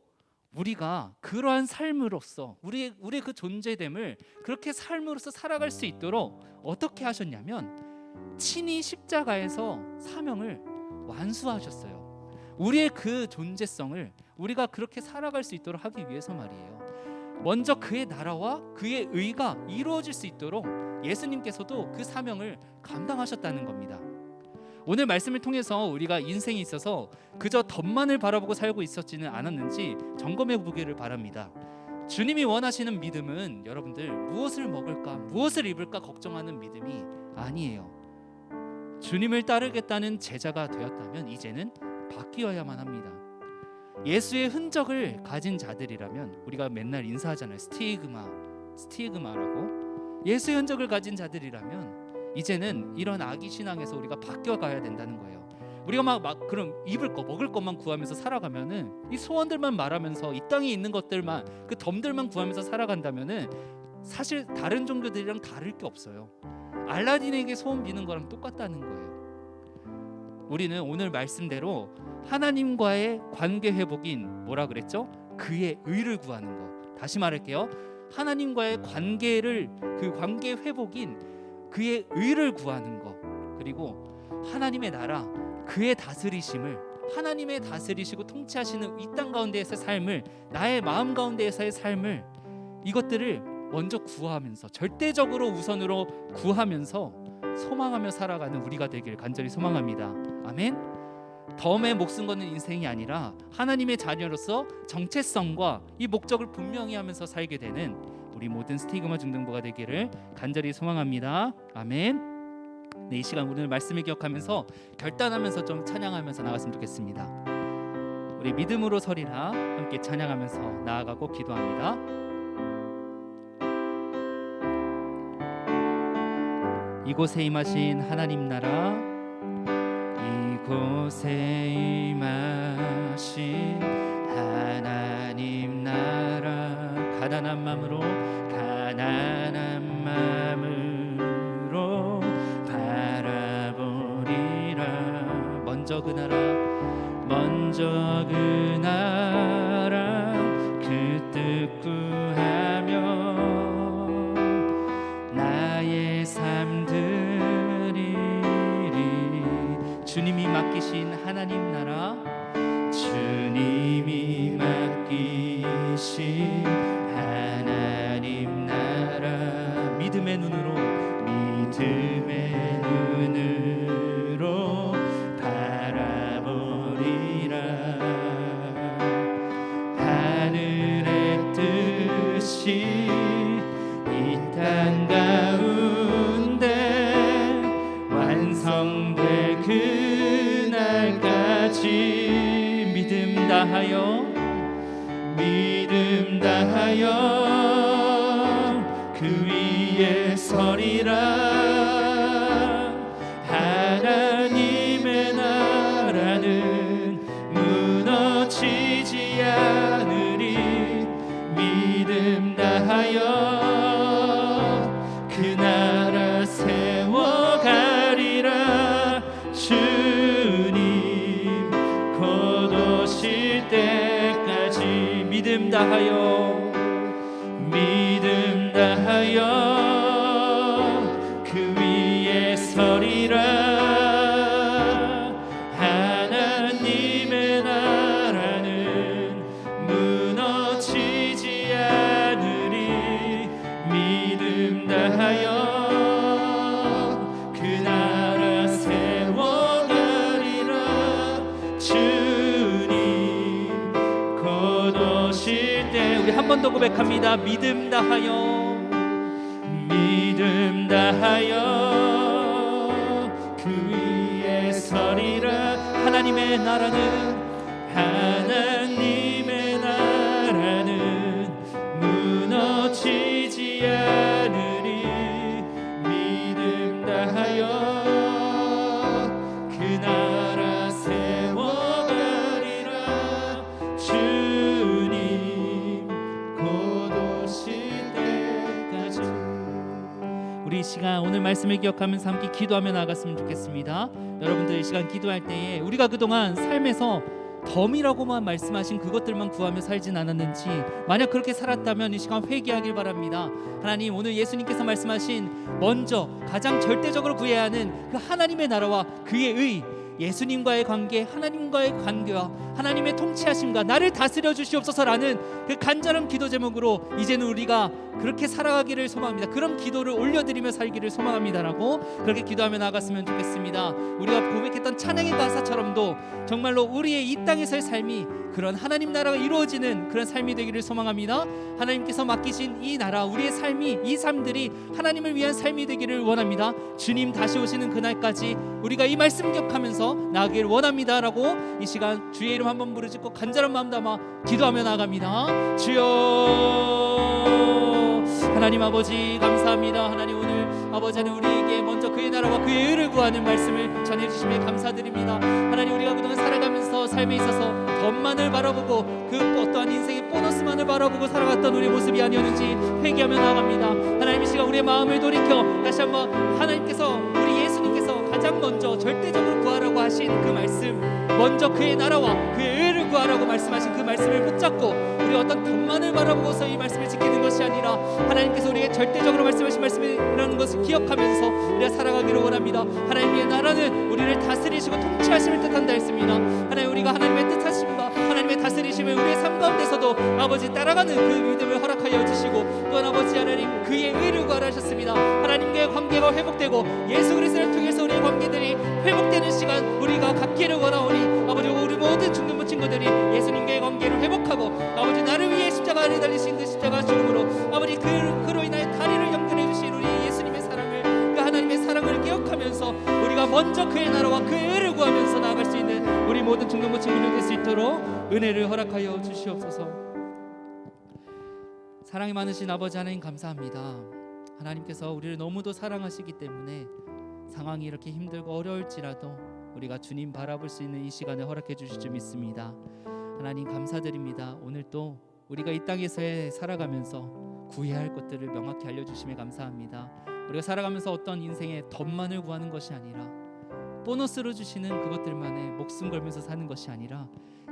우리가 그러한 삶으로서 우리의 그 존재됨을 그렇게 삶으로서 살아갈 수 있도록 어떻게 하셨냐면 친히 십자가에서 사명을 완수하셨어요. 우리의 그 존재성을 우리가 그렇게 살아갈 수 있도록 하기 위해서 말이에요. 먼저 그의 나라와 그의 의가 이루어질 수 있도록 예수님께서도 그 사명을 감당하셨다는 겁니다. 오늘 말씀을 통해서 우리가 인생에 있어서 그저 덤만을 바라보고 살고 있었지는 않았는지 점검해 보기를 바랍니다. 주님이 원하시는 믿음은 여러분들 무엇을 먹을까, 무엇을 입을까 걱정하는 믿음이 아니에요. 주님을 따르겠다는 제자가 되었다면 이제는 바뀌어야만 합니다. 예수의 흔적을 가진 자들이라면, 우리가 맨날 인사하잖아요. 스티그마라고. 예수의 흔적을 가진 자들이라면 이제는 이런 악의 신앙에서 우리가 바뀌어가야 된다는 거예요. 우리가 막 그럼 입을 거 먹을 것만 구하면서 살아가면은, 이 소원들만 말하면서 이 땅에 있는 것들만, 그 덤들만 구하면서 살아간다면은 사실 다른 종교들이랑 다를 게 없어요. 알라딘에게 소원 비는 거랑 똑같다는 거예요. 우리는 오늘 말씀대로 하나님과의 관계 회복인 뭐라 그랬죠? 그의 의를 구하는 거. 다시 말할게요. 하나님과의 관계를, 그 관계 회복인 그의 의를 구하는 것, 그리고 하나님의 나라, 그의 다스리심을, 하나님의 다스리시고 통치하시는 이 땅 가운데에서의 삶을, 나의 마음 가운데에서의 삶을, 이것들을 먼저 구하면서, 절대적으로 우선으로 구하면서 소망하며 살아가는 우리가 되길 간절히 소망합니다. 아멘. 덤에 목숨 거는 인생이 아니라 하나님의 자녀로서 정체성과 이 목적을 분명히 하면서 살게 되는 우리 모든 스티그마 중등부가 되기를 간절히 소망합니다. 아멘. 네, 이 시간 오늘 말씀을 기억하면서 결단하면서 좀 찬양하면서 나갔으면 좋겠습니다. 우리 믿음으로 서리라 함께 찬양하면서 나아가고 기도합니다. 이곳에 임하신 하나님 나라, 이곳에 임하신 하나님 나라, 가난한 마음으로 바라보리라. 먼저 그 나라 그 뜻 구하며 나의 삶 드리리. 주님이 맡기신 하나님 나라, 주님이 맡기신 하나님 나라, 믿음의 눈으로 바라보리라. 하늘의 뜻이 이 땅 다하여 믿음 다하여 그 위에 서리라. 하나님의 나라는 무너지지 않으리. 믿음 다하여 그 나라 세워가리라. 주님 곧 오실 때까지 믿음 다하여 믿음 다하여 그 위에 서리라. 하나님의 나라는 무너지지 않으리. 믿음 다하여 그 나라 세워가리라. 주님 곧 오실 때 우리 한 번 더 고백합니다. 믿음 다하여 믿음 다하여 그 위에 서리라. 하나님의 나라는 하나님의 나라는 무너지지 않으리. 믿음 다하여 그 나라 세워가리라. 주님 곧 오실 때까지. 우리 이 시간 오늘 말씀을 기억하면서 함께 기도하며 나아갔으면 좋겠습니다. 여러분들 이 시간 기도할 때에 우리가 그동안 삶에서 덤이라고만 말씀하신 그것들만 구하며 살진 않았는지, 만약 그렇게 살았다면 이 시간 회개하길 바랍니다. 하나님, 오늘 예수님께서 말씀하신 먼저 가장 절대적으로 구해야 하는 그 하나님의 나라와 그의 의, 예수님과의 관계, 하나님과의 관계와 하나님의 통치하심과 나를 다스려 주시옵소서라는 그 간절한 기도 제목으로 이제는 우리가 그렇게 살아가기를 소망합니다. 그런 기도를 올려드리며 살기를 소망합니다라고 그렇게 기도하며 나아갔으면 좋겠습니다. 우리가 고백했던 찬양의 가사처럼도 정말로 우리의 이 땅에서의 삶이 그런 하나님 나라가 이루어지는 그런 삶이 되기를 소망합니다. 하나님께서 맡기신 이 나라, 우리의 삶이, 이 삶들이 하나님을 위한 삶이 되기를 원합니다. 주님 다시 오시는 그날까지 우리가 이 말씀 기억하면서 나아가길 원합니다라고 이 시간 주의 이름 한번 부르짖고 간절한 마음 담아 기도하며 나아갑니다. 주여, 하나님 아버지 감사합니다. 하나님, 오늘 아버지 하나님 우리에게 먼저 그의 나라와 그의 의를 구하는 말씀을 전해주심에 감사드립니다. 하나님, 우리가 그동안 살아가면서 삶에 있어서 덤만을 바라보고 그 어떠한 인생의 보너스만을 바라보고 살아갔던 우리의 모습이 아니었는지 회개하며 나아갑니다. 하나님, 이 시간 우리의 마음을 돌이켜 다시 한번 하나님께서, 우리 예수님께서 가장 먼저 절대적으로 구하라고 하신 그 말씀, 먼저 그의 나라와 그의 의를 구하라고 말씀하신 그 말씀을 붙잡고 우리 어떤 덤만을 바라보고서 이 말씀을 지키는 것이 아니라 하나님께서 우리에게 절대적으로 말씀하신 말씀이라는 것을 기억하면서 우리가 살아가기를 원합니다. 하나님의 나라는 우리를 다스리시고 통치하심을 뜻한다 했습니다. 하나님, 우리가 하나님의 뜻하심과 하나님의 다스리심을 우리의 삶 가운데서도 아버지 따라가는 그 믿음을 허락하여 주시고, 또한 아버지 하나님 그의 의를 구하라 하셨습니다. 하나님과의 관계가 회복되고 예수 그리스도를 통해서 우리의 관계들이 회복되는 시간 우리가 갖기를 원하오니, 아버지 우리 모든 중등부 친구들이 예수님과의 관계를 회복하고 아버지 나를 위해 십자가 아래 달리신 그 십자가 죽음으로 아버지 그로 인하여 다리를 연결해 주신 우리 예수님의 사랑을, 그 하나님의 사랑을 기억하면서 우리가 먼저 그의 나라와 그의 의를 구하면서 나아갈 수 있는 우리 모든 중등부 친구들 될 수 있도록 은혜를 허락하여 주시옵소서. 사랑이 많으신 아버지 하나님 감사합니다. 하나님께서 우리를 너무도 사랑하시기 때문에 상황이 이렇게 힘들고 어려울지라도 우리가 주님 바라볼 수 있는 이 시간을 허락해 주실 줄 믿습니다. 하나님 감사드립니다. 오늘 또 우리가 이 땅에서 살아가면서 구해야 할 것들을 명확히 알려주심에 감사합니다. 우리가 살아가면서 어떤 인생의 덤만을 구하는 것이 아니라 보너스로 주시는 그것들만에 목숨 걸면서 사는 것이 아니라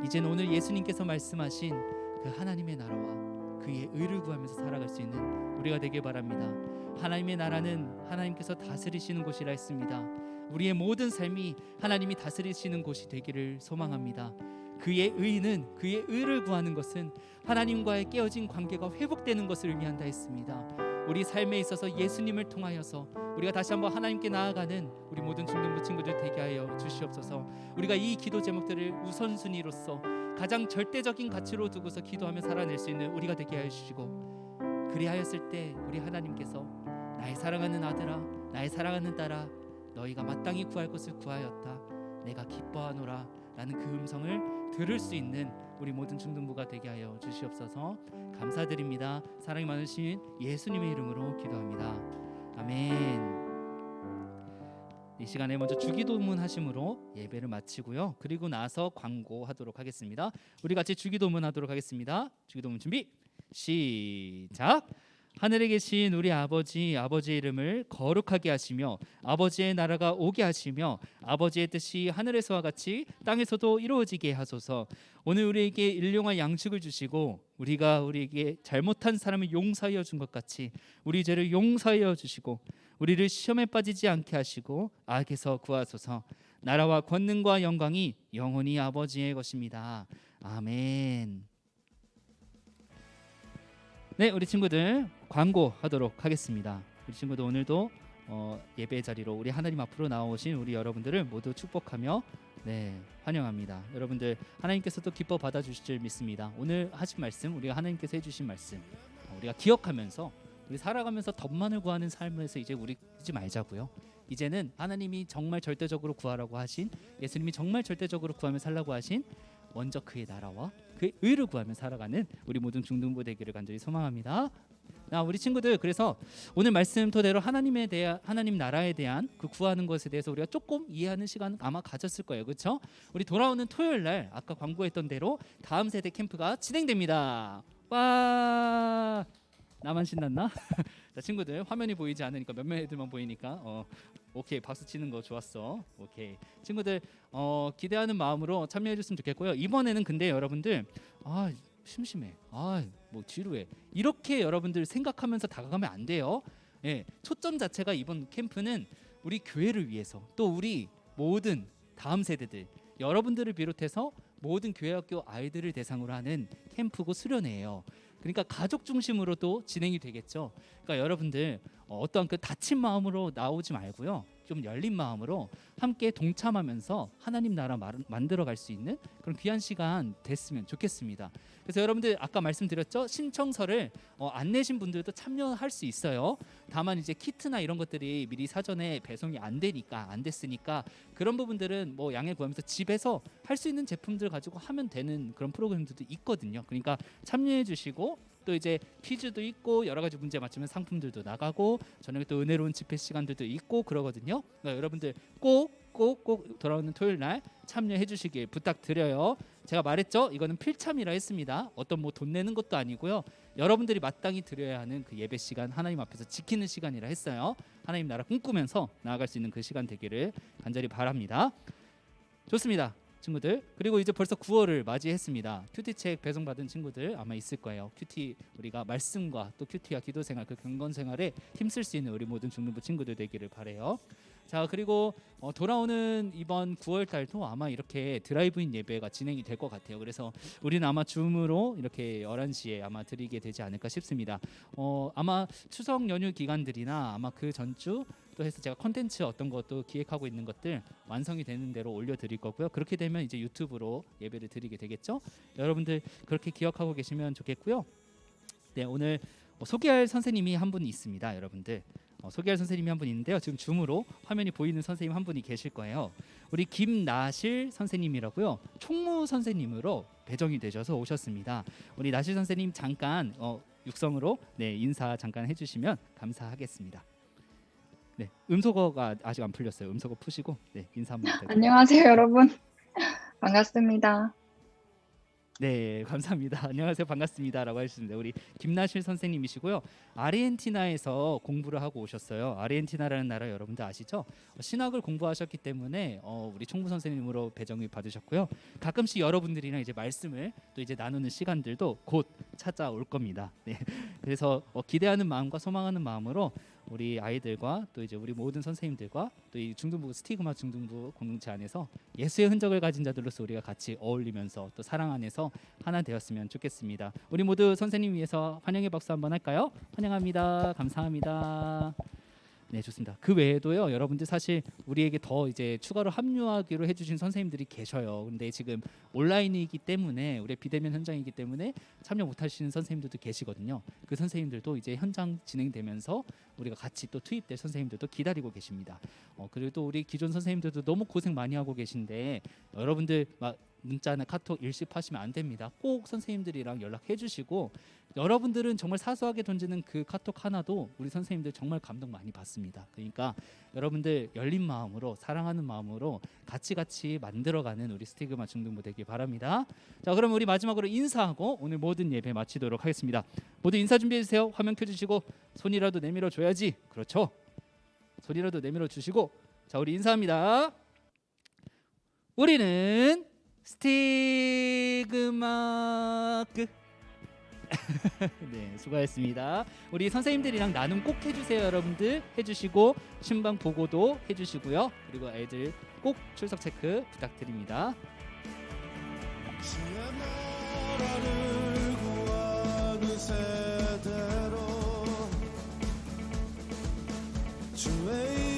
이제는 오늘 예수님께서 말씀하신 그 하나님의 나라와 그의 의를 구하면서 살아갈 수 있는 우리가 되길 바랍니다. 하나님의 나라는 하나님께서 다스리시는 곳이라 했습니다. 우리의 모든 삶이 하나님이 다스리시는 곳이 되기를 소망합니다. 그의 의는, 그의 의를 구하는 것은 하나님과의 깨어진 관계가 회복되는 것을 의미한다 했습니다. 우리 삶에 있어서 예수님을 통하여서 우리가 다시 한번 하나님께 나아가는 우리 모든 중등부 친구들 되게 하여 주시옵소서. 우리가 이 기도 제목들을 우선순위로서 가장 절대적인 가치로 두고서 기도하며 살아낼 수 있는 우리가 되게 하여 주시고, 그리하였을 때 우리 하나님께서 나의 사랑하는 아들아, 나의 사랑하는 딸아, 너희가 마땅히 구할 것을 구하였다, 내가 기뻐하노라 라는 그 음성을 들을 수 있는 우리 모든 중등부가 되게 하여 주시옵소서. 감사드립니다. 사랑이 많으신 예수님의 이름으로 기도합니다. 아멘. 이 시간에 먼저 주기도문 하심으로 예배를 마치고요. 그리고 나서 광고하도록 하겠습니다. 우리 같이 주기도문 하도록 하겠습니다. 주기도문 준비 시작. 하늘에 계신 우리 아버지, 아버지의 이름을 거룩하게 하시며 아버지의 나라가 오게 하시며 아버지의 뜻이 하늘에서와 같이 땅에서도 이루어지게 하소서. 오늘 우리에게 일용할 양식을 주시고 우리가 우리에게 잘못한 사람을 용서하여 준 것 같이 우리 죄를 용서하여 주시고 우리를 시험에 빠지지 않게 하시고 악에서 구하소서. 나라와 권능과 영광이 영원히 아버지의 것입니다. 아멘. 네, 우리 친구들 광고하도록 하겠습니다. 우리 친구들 오늘도 예배 자리로 우리 하나님 앞으로 나오신 우리 여러분들을 모두 축복하며 환영합니다. 여러분들 하나님께서도 기뻐 받아주실 줄 믿습니다. 오늘 하신 말씀, 우리가 하나님께서 해주신 말씀 우리가 기억하면서 우리 살아가면서 덕만을 구하는 삶에서 이제 우리 하지 말자고요. 이제는 하나님이 정말 절대적으로 구하라고 하신, 예수님이 정말 절대적으로 구하며 살라고 하신 먼저 그의 나라와 그의 의를 구하며 살아가는 우리 모든 중등부 되기를 간절히 소망합니다. 우리 친구들, 그래서 오늘 말씀 토대로 하나님 나라에 대한 그 구하는 것에 대해서 우리가 조금 이해하는 시간 아마 가졌을 거예요. 그렇죠? 우리 돌아오는 토요일 날 아까 광고했던 대로 다음 세대 캠프가 진행됩니다. 와! 나만 신났나? 자, 친구들 화면이 보이지 않으니까 몇몇 애들만 보이니까 오케이, 박수 치는 거 좋았어. 오케이, 친구들 기대하는 마음으로 참여해 줬으면 좋겠고요. 이번에는 근데 여러분들 심심해, 뭐 지루해, 이렇게 여러분들 생각하면서 다가가면 안 돼요. 초점 자체가 이번 캠프는 우리 교회를 위해서, 또 우리 모든 다음 세대들, 여러분들을 비롯해서 모든 교회학교 아이들을 대상으로 하는 캠프고 수련회예요. 그러니까 가족 중심으로도 진행이 되겠죠. 그러니까 여러분들 어떠한 그 다친 마음으로 나오지 말고요, 좀 열린 마음으로 함께 동참하면서 하나님 나라 만들어갈 수 있는 그런 귀한 시간 됐으면 좋겠습니다. 그래서 여러분들 아까 말씀드렸죠, 신청서를 안 내신 분들도 참여할 수 있어요. 다만 이제 키트나 이런 것들이 미리 사전에 배송이 안 됐으니까 그런 부분들은 뭐 양해 구하면서 집에서 할 수 있는 제품들 가지고 하면 되는 그런 프로그램들도 있거든요. 그러니까 참여해 주시고, 또 이제 퀴즈도 있고 여러 가지 문제 맞추면 상품들도 나가고 저녁에 또 은혜로운 집회 시간들도 있고 그러거든요. 그러니까 여러분들 꼭 돌아오는 토요일 날 참여해 주시길 부탁드려요. 제가 말했죠, 이거는 필참이라 했습니다. 어떤 뭐 돈 내는 것도 아니고요, 여러분들이 마땅히 드려야 하는 그 예배 시간, 하나님 앞에서 지키는 시간이라 했어요. 하나님 나라 꿈꾸면서 나아갈 수 있는 그 시간 되기를 간절히 바랍니다. 좋습니다, 친구들. 그리고 이제 벌써 9월을 맞이했습니다. 큐티책 배송받은 친구들 아마 있을 거예요. 큐티, 우리가 말씀과 또 큐티와 기도생활, 그 경건생활에 힘쓸 수 있는 우리 모든 중등부 친구들 되기를 바라요. 자, 그리고 돌아오는 이번 9월 달도 아마 이렇게 드라이브인 예배가 진행이 될 것 같아요. 그래서 우리는 아마 줌으로 이렇게 11시에 아마 드리게 되지 않을까 싶습니다. 아마 추석 연휴 기간들이나 아마 그 전주 또 해서 제가 컨텐츠 어떤 것도 기획하고 있는 것들 완성이 되는 대로 올려드릴 거고요. 그렇게 되면 이제 유튜브로 예배를 드리게 되겠죠. 여러분들 그렇게 기억하고 계시면 좋겠고요. 네, 오늘 소개할 선생님이 한 분 있습니다. 여러분들 소개할 선생님이 한 분 있는데요. 지금 줌으로 화면이 보이는 선생님 한 분이 계실 거예요. 우리 김나실 선생님이라고요. 총무 선생님으로 배정이 되셔서 오셨습니다. 우리 나실 선생님 잠깐 육성으로 인사 잠깐 해주시면 감사하겠습니다. 네, 음소거가 아직 안 풀렸어요. 음소거 푸시고 인사 한번 부탁드립니다. 안녕하세요, 여러분. 반갑습니다. 네, 감사합니다. 안녕하세요, 반갑습니다라고 하셨습니다. 우리 김나실 선생님이시고요. 아르헨티나에서 공부를 하고 오셨어요. 아르헨티나라는 나라 여러분들 아시죠? 신학을 공부하셨기 때문에 우리 총무 선생님으로 배정을 받으셨고요. 가끔씩 여러분들이랑 이제 말씀을 또 이제 나누는 시간들도 곧 찾아올 겁니다. 네, 그래서 기대하는 마음과 소망하는 마음으로 우리 아이들과 또 이제 우리 모든 선생님들과 또 이 중등부 스티그마 중등부 공동체 안에서 예수의 흔적을 가진 자들로서 우리가 같이 어울리면서 또 사랑 안에서 하나 되었으면 좋겠습니다. 우리 모두 선생님 위해서 환영의 박수 한번 할까요? 환영합니다. 감사합니다. 네, 좋습니다. 그 외에도요, 여러분들 사실 우리에게 더 이제 추가로 합류하기로 해주신 선생님들이 계셔요. 근데 지금 온라인이기 때문에 우리 비대면 현장이기 때문에 참여 못하시는 선생님들도 계시거든요. 그 선생님들도 이제 현장 진행되면서 우리가 같이 또 투입될 선생님들도 기다리고 계십니다. 그리고 또 우리 기존 선생님들도 너무 고생 많이 하고 계신데 여러분들 막 문자나 카톡 일십하시면 안 됩니다. 꼭 선생님들이랑 연락해 주시고 여러분들은 정말 사소하게 던지는 그 카톡 하나도 우리 선생님들 정말 감동 많이 받습니다. 그러니까 여러분들 열린 마음으로 사랑하는 마음으로 같이 만들어가는 우리 스티그마 중등부 되길 바랍니다. 자, 그럼 우리 마지막으로 인사하고 오늘 모든 예배 마치도록 하겠습니다. 모두 인사 준비해 주세요. 화면 켜주시고 손이라도 내밀어 줘야지. 그렇죠. 손이라도 내밀어 주시고 자, 우리 인사합니다. 우리는 스티그마크. 네, 수고하셨습니다. 우리 선생님들이랑 나눔 꼭 해주세요. 여러분들 해주시고 신방 보고도 해주시고요. 그리고 애들 꼭 출석 체크 부탁드립니다. 주의 나라를 구하는 세대로 주의